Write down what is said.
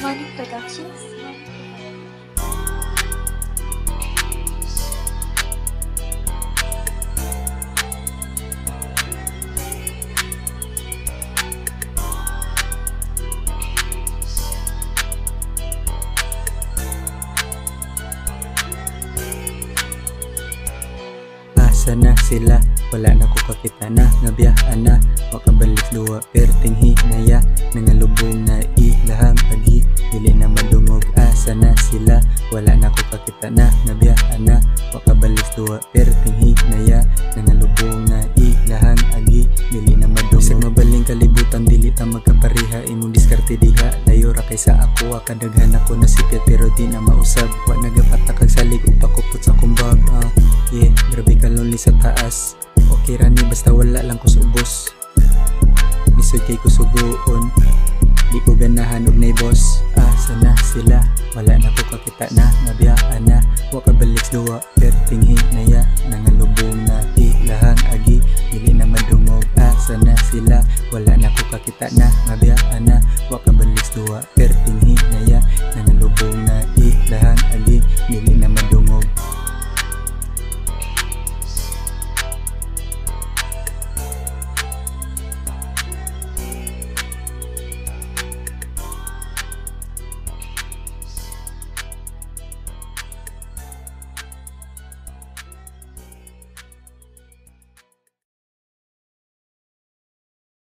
Money Productions. Asa na sila? Wala na ko kakita na. Ngabiyaan na, makabalik duwa perting hinaya. Nangalubong na ilahang agi, dili na madungog. Asa na sila? Wala na ko kakita na. Ngabiyaan na, makabalik duwa perting hinaya. Nangalubong na ilahang agi, dili na madungog. Bisag mabaling kalibutan, dili ta magkapariha. Imong diskarte diha, layo ra kaysa ako. Kadaghan ako nasipyat pero di na mausab. Wa nagapatak kag salig ug pakupot sa kumbag. Yeah, grabe ka lonely sa taas. Okay rani basta wala lang ko subos. Lisod kay ko suguon, di ko ganahan og nay boss. Asa na sila? Wala na ko kakita na. Ngabiyaan na, wa ka balik duwa perting hinaya. Nangalubong na ilahang agi, dili na madungog. Asa na sila? Wala na ko kakita na. Ngabiyaan na, wa ka balik duwa perting hinaya. Nangalubong na ilahang agi, dili na madungog.